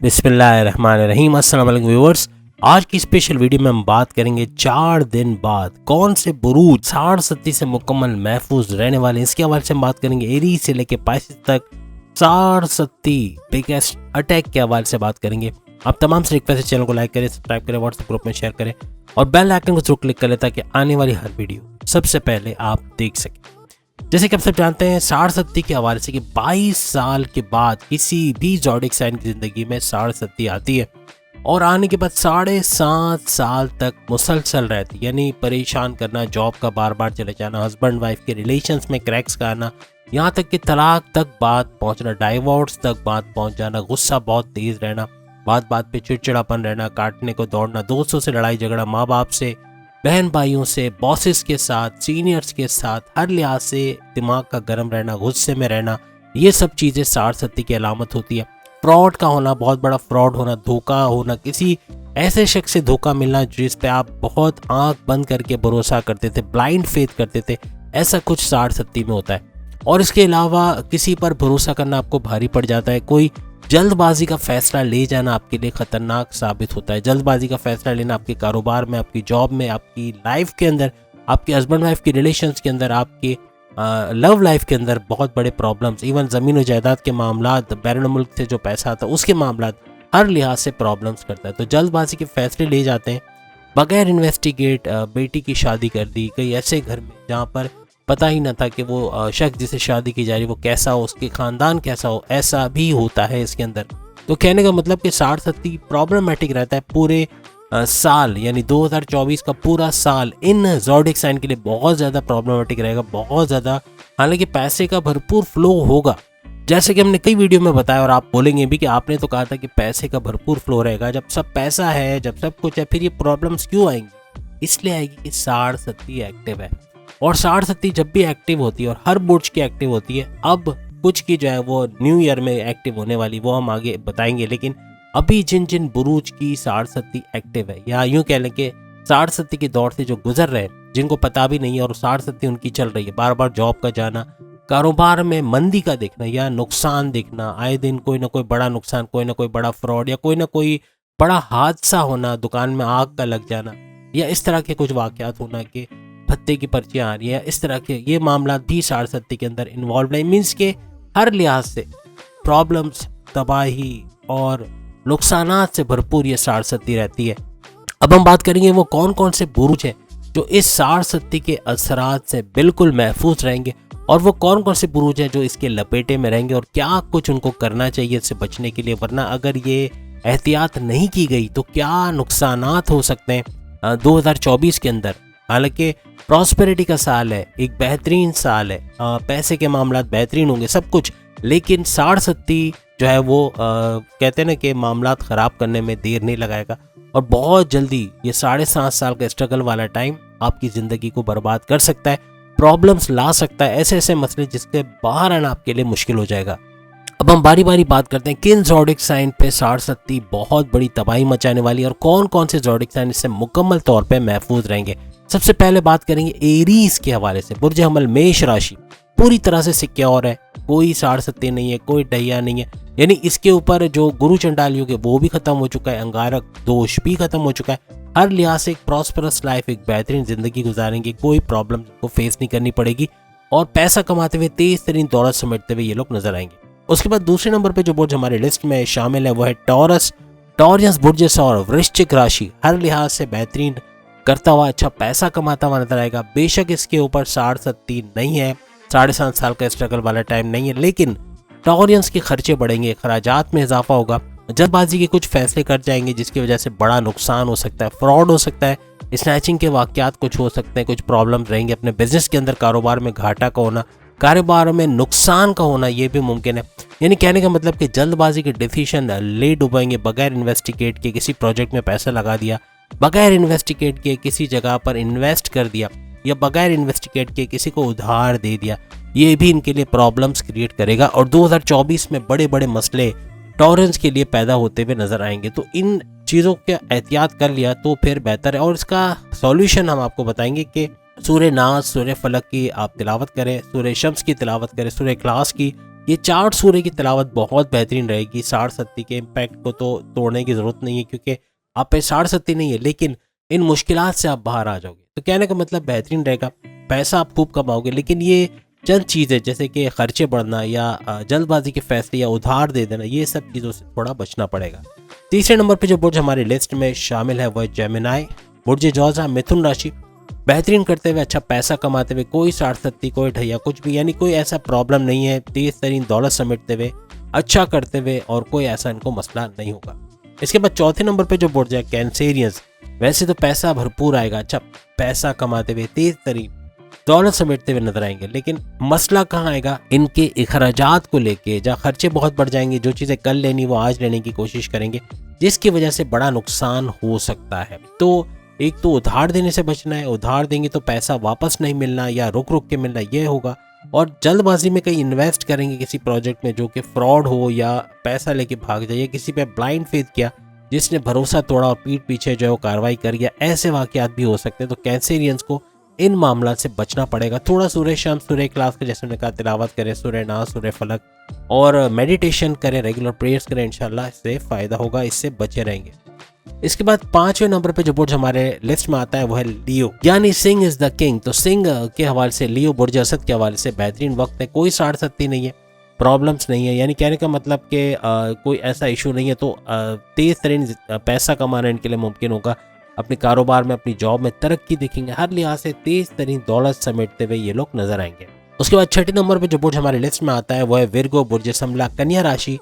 बिस्मिल्लाहिर्रहमानिर्रहीम। अस्सलाम वालेकुम व्यूअर्स। आज की स्पेशल वीडियो में हम बात करेंगे 4 दिन बाद कौन से बुरूज 60-70 से मुकम्मल महफूज रहने वाले हैं। इसके हवाले से हम बात करेंगे एरीज से लेके पाइसेस तक 60-70 बिगेस्ट अटैक के हवाले से बात करेंगे। आप तमाम से रिक्वेस्ट है चैनल को लाइक करें, सब्सक्राइब करें, व्हाट्सएप ग्रुप में शेयर करें और बेल आइकन को जरूर क्लिक करें ताकि आने वाली हर वीडियो सबसे पहले आप देख सकें। जैसे कि आप सब जानते हैं 60-70 के हवाले से कि 22 साल के बाद किसी भी ज़ोडिएक साइन की ज़िंदगी में 60-70 आती है और आने के बाद 7.5 साल तक मुसलसल रहती है, यानी परेशान करना, जॉब का बार बार चले जाना, हस्बैंड वाइफ के रिलेशंस में क्रैक्स का आना, यहाँ तक कि तलाक तक बात पहुँचना, डाइवोर्स तक बात पहुँच जाना, गुस्सा बहुत तेज़ रहना, बात बात पे चिड़चिड़ापन रहना, काटने को दौड़ना, दोस्तों से लड़ाई झगड़ा, माँ बाप से, बहन भाइयों से, बॉसेस के साथ, सीनियर्स के साथ, हर लिहाज से दिमाग का गर्म रहना, गुस्से में रहना, ये सब चीज़ें 60-70 की अलामत होती है। फ्रॉड का होना, बहुत बड़ा फ्रॉड होना, धोखा होना, किसी ऐसे शख्स से धोखा मिलना जिस पे आप बहुत आंख बंद करके भरोसा करते थे, ब्लाइंड फेथ करते थे, ऐसा कुछ 60-70 में होता है। और इसके अलावा किसी पर भरोसा करना आपको भारी पड़ जाता है। कोई जल्दबाजी का फैसला ले जाना आपके लिए खतरनाक साबित होता है। जल्दबाजी का फैसला लेना आपके कारोबार में, आपकी जॉब में, आपकी लाइफ के अंदर, आपके हस्बैंड वाइफ के रिलेशंस के अंदर, आपके लव लाइफ के अंदर बहुत बड़े प्रॉब्लम्स, इवन ज़मीन और जायदाद के मामलात, बैरून मुल्क से जो पैसा आता है उसके मामलात, हर लिहाज से प्रॉब्लम्स करता है। तो जल्दबाजी के फैसले ले जाते हैं, बगैर इन्वेस्टिगेट बेटी की शादी कर दी। कई ऐसे घर में जहाँ पर पता ही ना था कि वो शख्स जिसे शादी की जा रही है वो कैसा हो, उसके ख़ानदान कैसा हो, ऐसा भी होता है इसके अंदर। तो कहने का मतलब कि 60-70 प्रॉब्लमेटिक रहता है पूरे साल, यानी 2024 का पूरा साल इन ज़ोडिएक साइन के लिए बहुत ज़्यादा प्रॉब्लमेटिक रहेगा, बहुत ज़्यादा। हालांकि पैसे का भरपूर फ्लो होगा, जैसे कि हमने कई वीडियो में बताया और आप बोलेंगे भी कि आपने तो कहा था कि पैसे का भरपूर फ्लो रहेगा। जब सब पैसा है, जब सब कुछ है, फिर ये प्रॉब्लम्स क्यों आएंगी? इसलिए आएगी कि 60-70 एक्टिव है और 60-70 जब भी एक्टिव होती है और हर बुर्ज की एक्टिव होती है। अब कुछ की जो है वो न्यू ईयर में एक्टिव होने वाली, वो हम आगे बताएंगे। लेकिन अभी जिन जिन बुरूज की 60-70 एक्टिव है, या यूं कह लें कि 60-70 के दौर से जो गुजर रहे हैं, जिनको पता भी नहीं है और 60-70 उनकी चल रही है, बार बार जॉब का जाना, कारोबार में मंदी का देखना या नुकसान देखना, आए दिन कोई ना कोई बड़ा नुकसान, कोई ना कोई बड़ा फ्रॉड या कोई ना कोई बड़ा हादसा होना, दुकान में आग का लग जाना या इस तरह के कुछ वाकयात होना कि भत्ते की पर्चियाँ आ रही है, इस तरह के ये मामला भी 60-70 के अंदर इन्वॉल्व है। मीन्स के हर लिहाज से प्रॉब्लम्स, तबाही और नुकसानात से भरपूर ये 60-70 रहती है। अब हम बात करेंगे वो कौन कौन से बुरुज हैं जो इस 60-70 के असरात से बिल्कुल महफूज रहेंगे और वो कौन कौन से बुरुज हैं जो इसके लपेटे में रहेंगे और क्या कुछ उनको करना चाहिए इससे बचने के लिए, वरना अगर ये एहतियात नहीं की गई तो क्या नुकसानात हो सकते हैं 2024 के अंदर। हालांकि प्रॉस्पेरिटी का साल है, एक बेहतरीन साल है, पैसे के मामलात बेहतरीन होंगे, सब कुछ, लेकिन 60-70 जो है वो कहते हैं ना कि मामलात ख़राब करने में देर नहीं लगाएगा और बहुत जल्दी ये 7.5 साल का स्ट्रगल वाला टाइम आपकी ज़िंदगी को बर्बाद कर सकता है, प्रॉब्लम्स ला सकता है, ऐसे ऐसे मसले जिसके बाहर आना आपके लिए मुश्किल हो जाएगा। अब हम बारी बारी बात करते हैं किन ज़ोडिएक साइन पे 60-70 बहुत बड़ी तबाही मचाने वाली है और कौन कौन से ज़ोडिएक साइन इससे मुकम्मल तौर पे महफूज रहेंगे। सबसे पहले बात करेंगे एरीज के हवाले से। बुर्ज हमल मेष राशि पूरी तरह से सिक्योर है, कोई 60-70 नहीं है, कोई डहिया नहीं है, यानी इसके ऊपर जो गुरु चंडाल योग है वो भी खत्म हो चुका है, अंगारक दोष भी खत्म हो चुका है, हर लिहाज से एक प्रॉस्परस लाइफ, एक बेहतरीन जिंदगी गुजारेंगे, कोई प्रॉब्लम को फेस नहीं करनी पड़ेगी और पैसा कमाते हुए तेज तरीन दौलत समेटते हुए ये लोग नजर आएंगे। उसके बाद दूसरे नंबर पर जो बुर्ज हमारे लिस्ट में शामिल है वो है टॉरस। टॉरियस बुर्ज और वृश्चिक राशि हर लिहाज से बेहतरीन करता हुआ अच्छा पैसा कमाता हुआ नजर आएगा। बेशक इसके ऊपर 60-70 नहीं है, 7.5 साल का स्ट्रगल वाला टाइम नहीं है, लेकिन टॉरियंस के खर्चे बढ़ेंगे, खराजात में इजाफा होगा, जल्दबाजी के कुछ फैसले कर जाएंगे जिसकी वजह से बड़ा नुकसान हो सकता है, फ्रॉड हो सकता है, स्नैचिंग के वाकयात कुछ हो सकते हैं, कुछ प्रॉब्लम रहेंगे अपने बिजनेस के अंदर, कारोबार में घाटा का होना, कारोबार में नुकसान का होना, ये भी मुमकिन है। यानी कहने का मतलब कि जल्दबाजी के डिसीजन ले डुबाएंगे, बगैर इन्वेस्टिगेट के किसी प्रोजेक्ट में पैसा लगा दिया, बगैर इन्वेस्टिगेट के किसी जगह पर इन्वेस्ट कर दिया या बगैर इन्वेस्टिगेट के किसी को उधार दे दिया, ये भी इनके लिए प्रॉब्लम्स क्रिएट करेगा और 2024 में बड़े बड़े मसले टॉरेंस के लिए पैदा होते हुए नजर आएंगे। तो इन चीज़ों का एहतियात कर लिया तो फिर बेहतर है और इसका सॉल्यूशन हम आपको बताएंगे कि सूर्य नास, सूर्य फलक की आप तिलावत करें, सूर्य शम्स की तिलावत करें, सूर्य इखलास की ये 4 सूरे की तिलावत बहुत बेहतरीन रहेगी। 60-70 के इम्पैक्ट को तो तोड़ने की ज़रूरत नहीं है, क्योंकि आप पे 60-70 नहीं है, लेकिन इन मुश्किलात से आप बाहर आ जाओगे। तो कहने का मतलब बेहतरीन रहेगा, पैसा आप खूब कमाओगे। लेकिन ये चंद चीज़ें जैसे कि खर्चे बढ़ना या जल्दबाजी के फैसले या उधार दे देना, ये सब चीज़ों से थोड़ा बचना पड़ेगा। तीसरे नंबर पे जो बुर्ज हमारी लिस्ट में शामिल है वो है जेमिनाई, बुर्ज जौज़ा, मिथुन राशि। बेहतरीन करते हुए, अच्छा पैसा कमाते हुए, कोई 60-70 कोई ढैया कुछ भी, यानी कोई ऐसा प्रॉब्लम नहीं है। तेज तरीन दौलत समेटते हुए, अच्छा करते हुए, और कोई ऐसा इनको मसला नहीं होगा। इसके बाद चौथे नंबर पे जो बुर्ज है कैंसेरियंस, वैसे तो पैसा भरपूर आएगा, अच्छा पैसा कमाते हुए, तेज तरीन दौलत समेटते हुए नजर आएंगे। लेकिन मसला कहाँ आएगा, इनके अखराजात को लेके, जहाँ खर्चे बहुत बढ़ जाएंगे, जो चीज़ें कल लेनी वो आज लेने की कोशिश करेंगे, जिसकी वजह से बड़ा नुकसान हो सकता है। तो एक तो उधार देने से बचना है, उधार देंगे तो पैसा वापस नहीं मिलना या रुक रुक के मिलना, ये होगा। और जल्दबाजी में कहीं इन्वेस्ट करेंगे किसी प्रोजेक्ट में जो कि फ्रॉड हो, या पैसा लेके भाग जाइए, किसी पे ब्लाइंड फेथ किया जिसने भरोसा तोड़ा और पीठ पीछे जो है वो कार्रवाई कर गया, ऐसे वाकयात भी हो सकते हैं। तो कैंसेरियंस को इन मामला से बचना पड़ेगा। थोड़ा सूर्य शम्स, सूर्य क्लास के जैसे मैंने कहा, तिलावत करें, सूर्य नास, सूर्य फलक, और मेडिटेशन करें, रेगुलर प्रेयर्स करें, इंशाल्लाह इससे फ़ायदा होगा, इससे बचे रहेंगे। इसके बाद 5वें नंबर पे जो बुर्ज हमारे लिस्ट में आता है वो है लियो, यानी सिंह इज द किंग। तो सिंह के हवाले से लियो बुर्ज असद के हवाले से बेहतरीन वक्त है। कोई 60-70 नहीं है, प्रॉब्लम्स नहीं है, यानी कहने का मतलब कि कोई ऐसा इशू नहीं है। तो तेज तरीन पैसा कमाना इनके लिए मुमकिन होगा। अपने कारोबार में, अपनी जॉब में तरक्की दिखेंगे। हर लिहाज से तेज तरीन दौलत समेटते हुए ये लोग नजर आएंगे। उसके बाद 6ठे नंबर पे जो बुर्ज हमारे लिस्ट में आता है वो है विर्गो, बुर्ज समला, कन्या राशि।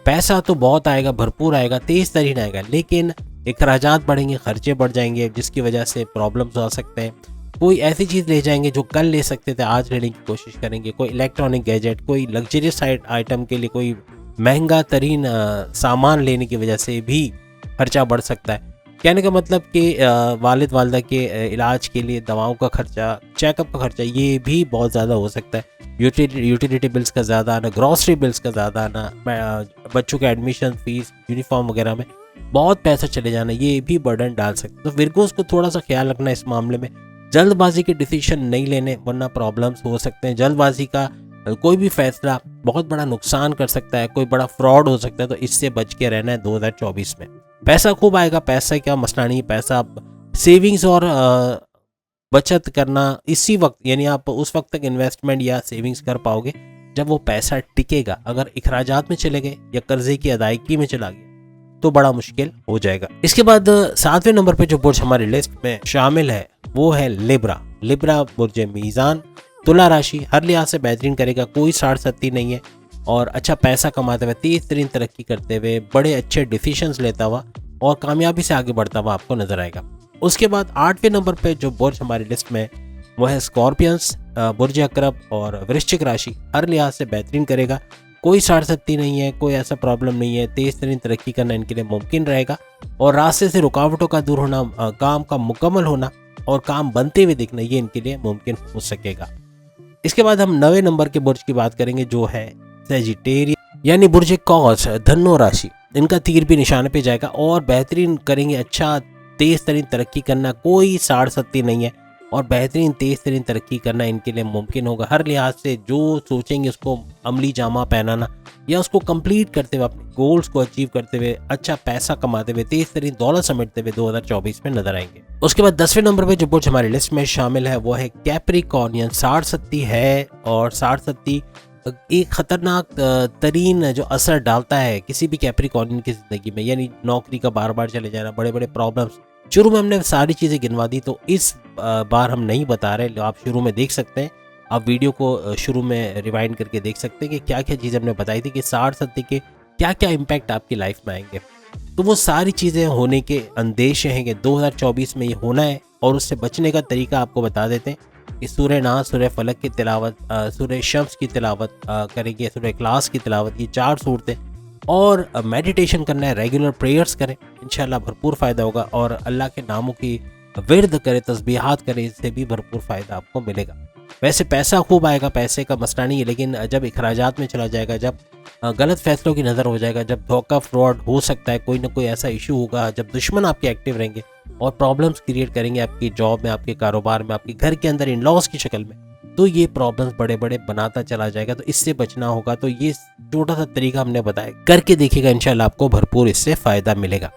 पैसा तो बहुत आएगा, भरपूर आएगा, तेज तरीन आएगा, लेकिन अखराजात बढ़ेंगे, खर्चे बढ़ जाएंगे, जिसकी वजह से प्रॉब्लम्स आ सकते हैं। कोई ऐसी चीज़ ले जाएंगे जो कल ले सकते थे, आज लेने की कोशिश करेंगे। कोई इलेक्ट्रॉनिक गैजेट, कोई लग्जरियस आइटम के लिए कोई महंगा तरीन सामान लेने की वजह से भी खर्चा बढ़ सकता है। कहने का मतलब कि वालिद वालदा के इलाज के लिए दवाओं का खर्चा, चेकअप का खर्चा, ये भी बहुत ज़्यादा हो सकता है। यूटिलिटी बिल्स का ज़्यादा आना, ग्रॉसरी बिल्स का ज़्यादा आना, बच्चों के एडमिशन फीस, यूनिफॉर्म वगैरह में बहुत पैसा चले जाना, ये भी बर्डन डाल सकते हैं। तो विर्गोस को थोड़ा सा ख्याल रखना इस मामले में, जल्दबाजी के डिसीजन नहीं लेने, वरना प्रॉब्लम्स हो सकते हैं। जल्दबाजी का कोई भी फैसला बहुत बड़ा नुकसान कर सकता है, कोई बड़ा फ्रॉड हो सकता है, तो इससे बच के रहना है 2024 में। पैसा खूब आएगा, पैसा क्या मसला नहीं, पैसा सेविंग्स और बचत करना इसी वक्त, यानी आप उस वक्त तक इन्वेस्टमेंट या सेविंग्स कर पाओगे जब वो पैसा टिकेगा। अगर अखराजात में चले गए या कर्जे की अदायगी में चला गया तो बड़ा मुश्किल हो जाएगा। इसके बाद 7वें नंबर पे जो बुर्ज हमारी लिस्ट में शामिल है वो है लिब्रा। लिब्रा बुर्ज मीज़ान, तुला राशि। हर लिहाज से बेहतरीन करेगा, कोई 60-70 नहीं है, और अच्छा पैसा कमाते हुए, तेज तरीन तरक्की करते हुए, बड़े अच्छे डिसीजंस लेता हुआ और कामयाबी से आगे बढ़ता हुआ आपको नजर आएगा। उसके बाद 8वें नंबर पे जो बुर्ज हमारी लिस्ट में वो है स्कॉर्पियंस, बुर्ज अकरब और वृश्चिक राशि। हर लिहाज से बेहतरीन करेगा, कोई 60-70 नहीं है, कोई ऐसा प्रॉब्लम नहीं है, तेज तरीन तरक्की करना इनके लिए मुमकिन रहेगा, और रास्ते से रुकावटों का दूर होना, काम का मुकम्मल होना और काम बनते हुए दिखना, ये इनके लिए मुमकिन हो सकेगा। इसके बाद हम 9वें नंबर के बुर्ज की बात करेंगे जो है सेजिटेरियस, यानी बुर्ज कौस, धनु राशि। इनका तीर भी निशाने पे जाएगा और बेहतरीन करेंगे, अच्छा तेज तरीन तरक्की करना, कोई 60-70 नहीं है, और बेहतरीन तेज तरीन तरक्की करना इनके लिए मुमकिन होगा। हर लिहाज से जो सोचेंगे उसको अमली जामा पहनाना या उसको कंप्लीट करते हुए, अपने गोल्स को अचीव करते हुए, अच्छा पैसा कमाते हुए, तेज तरीन दौलत समेटते हुए 2024 में नजर आएंगे। उसके बाद 10वें नंबर पे जो बुर्ज हमारी लिस्ट में शामिल है वो है कैप्रिकॉर्नियन। 60-70 है, और 60-70 एक खतरनाक तरीन जो असर डालता है किसी भी कैप्रिकॉर्नियन की जिंदगी में, यानी नौकरी का बार बार चले जाना, बड़े बड़े प्रॉब्लम्स। शुरू में हमने सारी चीज़ें गिनवा दी, तो इस बार हम नहीं बता रहे, आप शुरू में देख सकते हैं, आप वीडियो को शुरू में रिवाइंड करके देख सकते हैं कि क्या क्या चीज़ें हमने बताई थी कि 60-70 के क्या क्या इम्पैक्ट आपकी लाइफ में आएंगे। तो वो सारी चीज़ें होने के अंदेशे हैं कि 2024 में ये होना है, और उससे बचने का तरीका आपको बता देते हैं कि सूर्य नास, सूर्य फलक की तिलावत, सूर्य शम्स की तिलावत करेंगे, सूर्य क्लास की तिलावत, ये 4 सूरतें, और मेडिटेशन करना है, रेगुलर प्रेयर्स करें, इंशाल्लाह भरपूर फ़ायदा होगा, और अल्लाह के नामों की विर्द करें, तस्बीहात करें, इससे भी भरपूर फ़ायदा आपको मिलेगा। वैसे पैसा खूब आएगा, पैसे का मसला नहीं है, लेकिन जब अखराजात में चला जाएगा, जब गलत फैसलों की नज़र हो जाएगा, जब धोखा फ्रॉड हो सकता है, कोई ना कोई ऐसा इशू होगा, जब दुश्मन आपके एक्टिव रहेंगे और प्रॉब्लम्स क्रिएट करेंगे आपकी जॉब में, आपके कारोबार में, आपके घर के अंदर, इन लॉस की शक्ल में, तो ये प्रॉब्लम्स बड़े बड़े बनाता चला जाएगा। तो इससे बचना होगा। तो ये छोटा सा तरीका हमने बताया, करके देखिएगा, इंशाल्लाह आपको भरपूर इससे फायदा मिलेगा।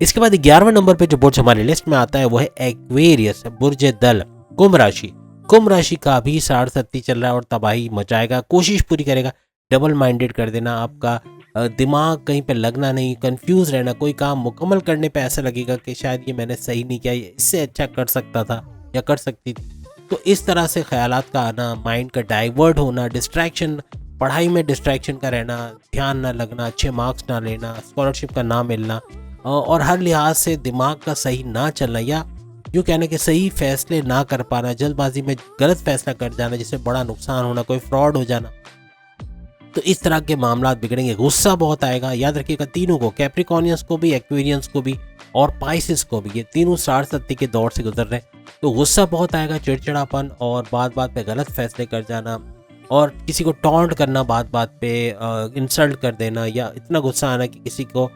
इसके बाद 11वें नंबर पे जो बुर्ज हमारी लिस्ट में आता है वो है एक्वेरियस, बुर्ज दल, कुंभ राशि। कुंभ राशि का भी 60-70 चल रहा है और तबाही मचाएगा, कोशिश पूरी करेगा डबल माइंडेड कर देना, आपका दिमाग कहीं पे लगना नहीं, कंफ्यूज रहना, कोई काम मुकम्मल करने पे ऐसा लगेगा कि शायद ये मैंने सही नहीं किया, इससे अच्छा कर सकता था या कर सकती थी। तो इस तरह से ख्यालात का आना, माइंड का डाइवर्ट होना, डिस्ट्रैक्शन, पढ़ाई में डिस्ट्रैक्शन का रहना, ध्यान ना लगना, अच्छे मार्क्स ना लेना, स्कॉलरशिप का ना मिलना और हर लिहाज से दिमाग का सही ना चलना, या यूँ कहना कि सही फैसले ना कर पाना, जल्दबाजी में गलत फैसला कर जाना जिससे बड़ा नुकसान होना, कोई फ्रॉड हो जाना। तो इस तरह के मामला बिगड़ेंगे। गुस्सा बहुत आएगा। याद रखिएगा तीनों को, कैप्रिकॉनियंस को भी, एक्वेरियंस को भी और पाइसेस को भी, ये तीनों 60-70 के दौर से गुजर रहे हैं। तो गुस्सा बहुत आएगा, चिड़चिड़ापन और बात बात पे गलत फैसले कर जाना और किसी को टॉन्ट करना, बात बात पे इंसल्ट कर देना या इतना गुस्सा आना कि किसी को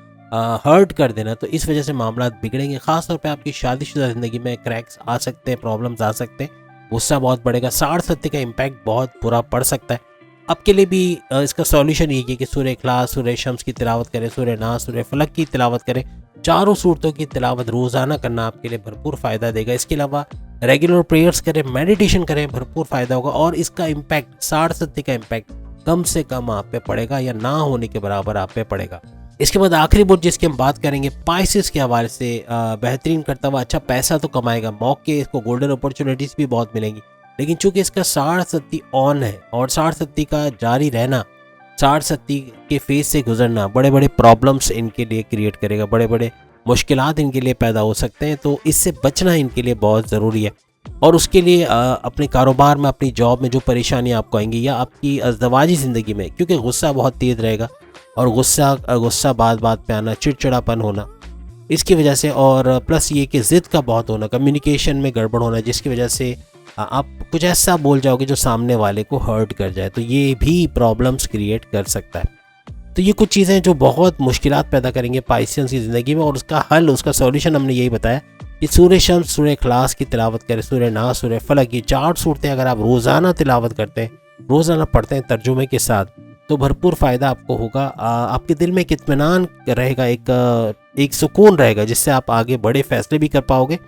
हर्ट कर देना। तो इस वजह से मामला बिगड़ेंगे। ख़ासतौर पे आपकी शादीशुदा ज़िंदगी में क्रैक्स आ सकते हैं, प्रॉब्लम्स आ सकते हैं, गुस्सा बहुत बढ़ेगा। 60-70 का इम्पैक्ट बहुत बुरा पड़ सकता है। आपके लिए भी इसका सॉल्यूशन यही है कि सूरह इखलास, सूरह शम्स की तिलावत करें, सूरह नास, सूरह फलक की तिलावत करें। चारों सूरतों की तिलावत रोज़ाना करना आपके लिए भरपूर फ़ायदा देगा। इसके अलावा रेगुलर प्रेयर्स करें, मेडिटेशन करें, भरपूर फ़ायदा होगा और इसका इम्पैक्ट 60-70 का इम्पैक्ट कम से कम आप पे पड़ेगा या ना होने के बराबर आप पे पड़ेगा। इसके बाद आखिरी बुर्ज जिसकी हम बात करेंगे, पाइसेस के हवाले से बेहतरीन करता हुआ अच्छा पैसा तो कमाएगा, मौके, इसको गोल्डन अपॉर्चुनिटीज़ भी बहुत मिलेंगी। लेकिन चूंकि इसका 60-70 ऑन है और 60-70 का जारी रहना, 60-70 के फेज से गुजरना बड़े बड़े प्रॉब्लम्स इनके लिए क्रिएट करेगा, बड़े बड़े मुश्किलात इनके लिए पैदा हो सकते हैं। तो इससे बचना इनके लिए बहुत ज़रूरी है और उसके लिए अपने कारोबार में, अपनी जॉब में जो परेशानियाँ आपको आएंगी या आपकी अज़दवाजी ज़िंदगी में, क्योंकि गुस्सा बहुत तेज़ रहेगा और गुस्सा बात बात पे आना, चिड़चिड़ापन होना इसकी वजह से, और प्लस ये कि ज़िद का बहुत होना, कम्युनिकेशन में गड़बड़ होना जिसकी वजह से आप कुछ ऐसा बोल जाओगे जो सामने वाले को हर्ट कर जाए। तो ये भी प्रॉब्लम्स क्रिएट कर सकता है। तो ये कुछ चीज़ें जो बहुत मुश्किलात पैदा करेंगे पाइसेंस की ज़िंदगी में, और उसका हल, उसका सॉल्यूशन हमने यही बताया कि सूरह शम्स, सूरह इखलास की तिलावत करें, सूरह नास, सूरह फलक, ये 4 सूरतें अगर आप रोज़ाना तिलावत करते हैं, रोज़ाना पढ़ते हैं तर्जुमे के साथ, तो भरपूर फ़ायदा आपको होगा। आपके दिल में एक इत्मीनान रहेगा, एक सुकून रहेगा जिससे आप आगे बड़े फैसले भी कर पाओगे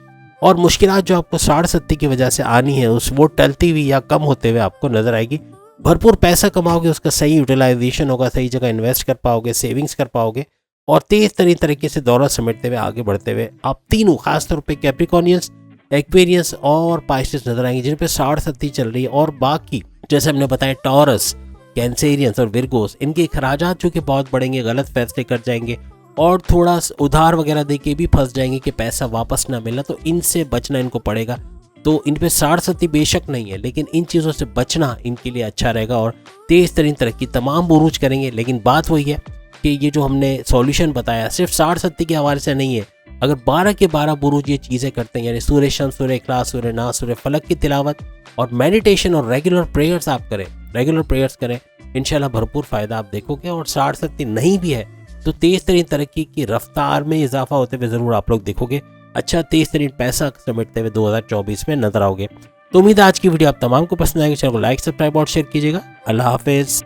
और मुश्किलात जो आपको 60-70 की वजह से आनी है वो टलती हुई या कम होते हुए आपको नज़र आएगी। भरपूर पैसा कमाओगे, उसका सही यूटिलाइजेशन होगा, सही जगह इन्वेस्ट कर पाओगे, सेविंग्स कर पाओगे और तेज़ तरीन तरीके से दौलत समेटते हुए आगे बढ़ते हुए आप तीनों, खासतौर पे कैप्रिकॉनियंस, एक्वेरियंस और पाइसेस नजर आएंगे जिन पे 60-70 चल रही है। और बाकी जैसे हमने बताया टॉरस, कैंसेरियंस और विर्गोस, इनके खराजात जो कि बहुत बढ़ेंगे, गलत फैसले कर जाएंगे और थोड़ा उधार वगैरह दे के भी फंस जाएंगे कि पैसा वापस ना मिलना। तो इनसे बचना इनको पड़ेगा। तो इन पे 60-70 बेशक नहीं है, लेकिन इन चीज़ों से बचना इनके लिए अच्छा रहेगा और तेज़ तरीन तरक्की तमाम बुरूज करेंगे। लेकिन बात वही है कि ये जो हमने सॉल्यूशन बताया सिर्फ 60-70 के हवाले से नहीं है। अगर 12 के 12 बुरूज ये चीज़ें करते हैं, यानी सूरह शम्स, सूरह इखलास, सूरह नास, सूरह फलक की तिलावत और मेडिटेशन और रेगुलर प्रेयर्स आप करें, रेगुलर प्रेयर्स करें, इंशाल्लाह भरपूर फ़ायदा आप देखोगे। और 60-70 नहीं भी है तो तेज़ तरीन तरक्की की रफ्तार में इजाफा होते हुए ज़रूर आप लोग देखोगे। अच्छा तेज़ तरीन पैसा समेटते हुए 2024 में नजर आओगे। तो उम्मीद है आज की वीडियो आप तमाम को पसंद आएगी। चैनल को लाइक, सब्सक्राइब और शेयर कीजिएगा। अल्लाह हाफिज़।